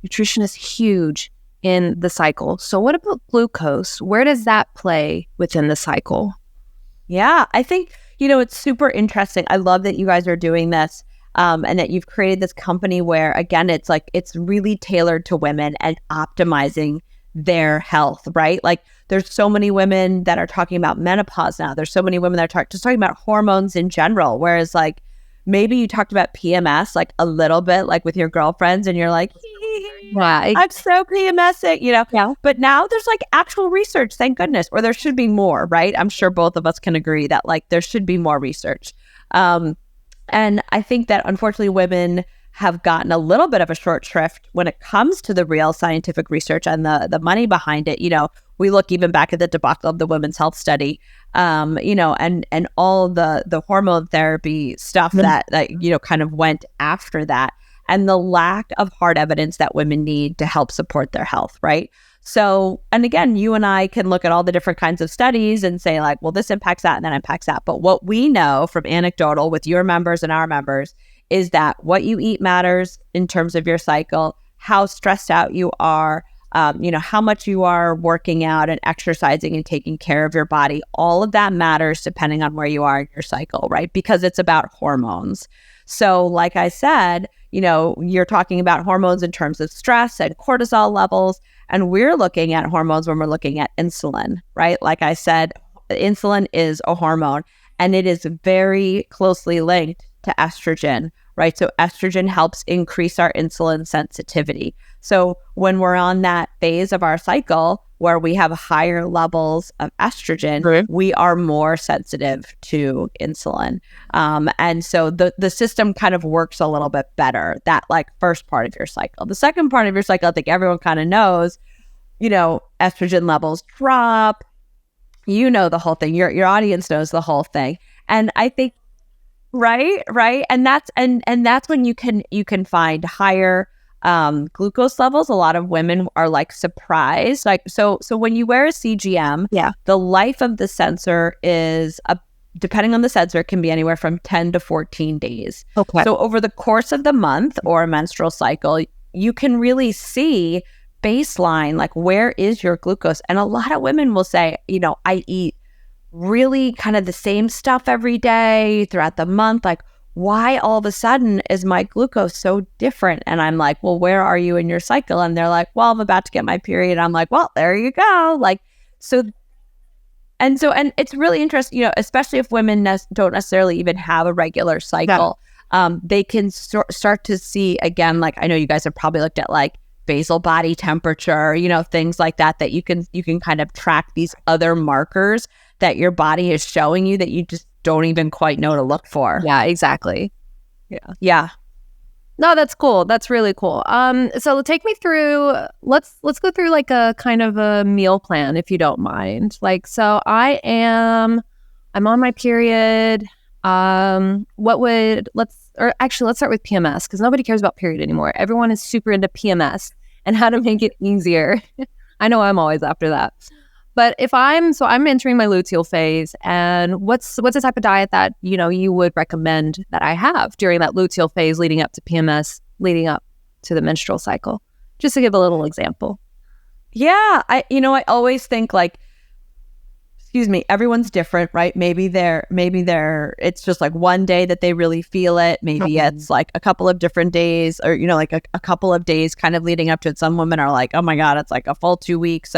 nutrition is huge in the cycle. So what about glucose? Where does that play within the cycle? Yeah, I think, it's super interesting. I love that you guys are doing this and that you've created this company where, again, it's really tailored to women and optimizing their health, right? Like there's so many women that are talking about menopause now. There's so many women that are just talking about hormones in general. Whereas like maybe you talked about PMS like a little bit, like with your girlfriends, and you're like, I'm so PMSing, Yeah. But now there's like actual research, thank goodness, or there should be more, right? I'm sure both of us can agree that like there should be more research. And I think that unfortunately women have gotten a little bit of a short shrift when it comes to the real scientific research and the money behind it. We look even back at the debacle of the women's health study, and all the hormone therapy stuff that kind of went after that, and the lack of hard evidence that women need to help support their health, right? So, and again, you and I can look at all the different kinds of studies and say like, well, this impacts that and that impacts that. But what we know from anecdotal with your members and our members is that what you eat matters in terms of your cycle, how stressed out you are, how much you are working out and exercising and taking care of your body. All of that matters depending on where you are in your cycle, right? Because it's about hormones. So like I said, you're talking about hormones in terms of stress and cortisol levels, and we're looking at hormones when we're looking at insulin, right? Like I said, insulin is a hormone and it is very closely linked to estrogen, right? So estrogen helps increase our insulin sensitivity. So when we're on that phase of our cycle where we have higher levels of estrogen, we are more sensitive to insulin. And so the system kind of works a little bit better, that like first part of your cycle. The second part of your cycle, I think everyone kind of knows, estrogen levels drop, the whole thing. Your audience knows the whole thing. And I think, right. And that's when you can find higher glucose levels. A lot of women are like surprised. Like, so when you wear a CGM, the life of the sensor is depending on the sensor, it can be anywhere from 10 to 14 days. Okay. So over the course of the month or a menstrual cycle, you can really see baseline, like where is your glucose? And a lot of women will say, I eat really kind of the same stuff every day throughout the month. Like, why all of a sudden is my glucose so different? And I'm like, well, where are you in your cycle? And they're like, well, I'm about to get my period. I'm like, well, there you go. Like, and it's really interesting, especially if women don't necessarily even have a regular cycle. They can start to see, again, like I know you guys have probably looked at like basal body temperature, things like that you can kind of track these other markers that your body is showing you that you just don't even quite know to look for. Yeah, exactly. Yeah. No, that's cool. That's really cool. So take me through, let's go through like a kind of a meal plan, if you don't mind. Like, so I'm on my period. Let's start with PMS, because nobody cares about period anymore. Everyone is super into PMS and how to make it easier. I know I'm always after that. But I'm entering my luteal phase, and what's the type of diet that, you would recommend that I have during that luteal phase leading up to PMS, leading up to the menstrual cycle? Just to give a little example. Yeah. I always think like, everyone's different, right? Maybe it's just like one day that they really feel it. Maybe it's like a couple of different days, or, like a couple of days kind of leading up to it. Some women are like, oh my God, it's like a full 2 weeks.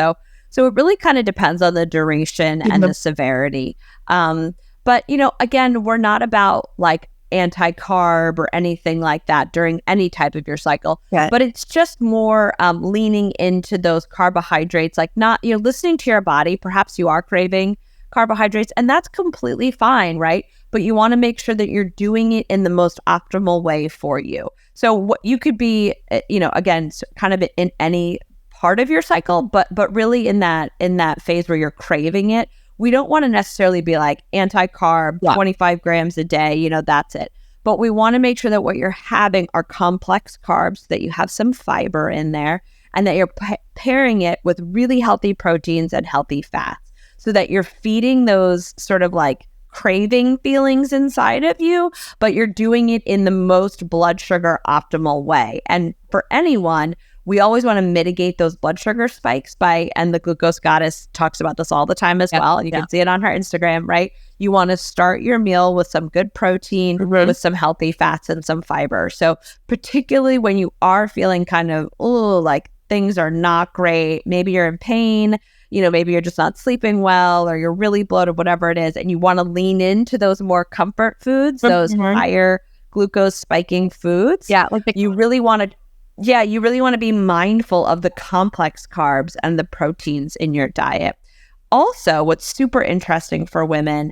So it really kind of depends on the duration and the severity. But, again, we're not about like anti-carb or anything like that during any type of your cycle. Yeah. But it's just more leaning into those carbohydrates, like not, listening to your body. Perhaps you are craving carbohydrates, and that's completely fine, right? But you want to make sure that you're doing it in the most optimal way for you. So what you could be, again, kind of in any part of your cycle, but really in that phase where you're craving it, we don't want to necessarily be like anti-carb, 25 grams a day, that's it. But we want to make sure that what you're having are complex carbs, that you have some fiber in there, and that you're pairing it with really healthy proteins and healthy fats, so that you're feeding those sort of like craving feelings inside of you, but you're doing it in the most blood sugar optimal way. And for anyone, we always want to mitigate those blood sugar spikes and the glucose goddess talks about this all the time as well. And you can see it on her Instagram, right? You want to start your meal with some good protein, with some healthy fats and some fiber. So particularly when you are feeling kind of, like things are not great, maybe you're in pain, maybe you're just not sleeping well, or you're really bloated, whatever it is, and you want to lean into those more comfort foods, those higher glucose spiking foods. Yeah, like you really want to be mindful of the complex carbs and the proteins in your diet. Also, what's super interesting for women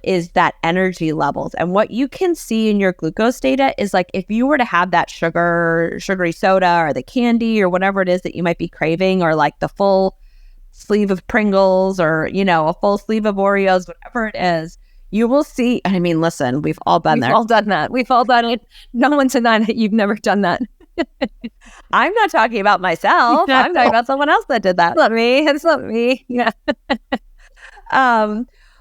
is that energy levels. And what you can see in your glucose data is like if you were to have that sugary soda or the candy or whatever it is that you might be craving, or like the full sleeve of Pringles or, a full sleeve of Oreos, whatever it is, you will see. I mean, listen, we've all been there. We've all done that. We've all done it. No one's denying that you've never done that. I'm not talking about myself. I'm talking about someone else that did that. It's not me. Yeah.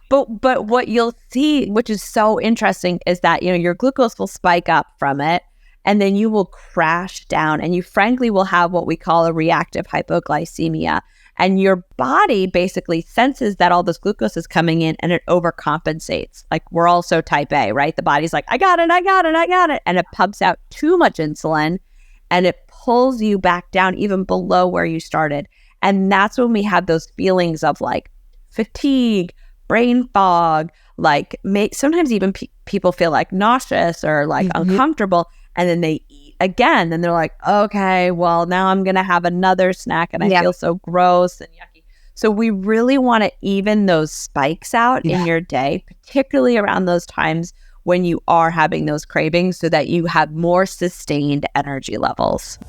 But what you'll see, which is so interesting, is that, your glucose will spike up from it, and then you will crash down, and you frankly will have what we call a reactive hypoglycemia. And your body basically senses that all this glucose is coming in, and it overcompensates. Like, we're also type A, right? The body's like, I got it. And it pumps out too much insulin, and it pulls you back down even below where you started. And that's when we have those feelings of like fatigue, brain fog, like sometimes even people feel like nauseous or like uncomfortable, and then they eat again, and they're like, okay, well, now I'm gonna have another snack, and I feel so gross and yucky. So we really want to even those spikes out in your day, particularly around those times when you are having those cravings, so that you have more sustained energy levels.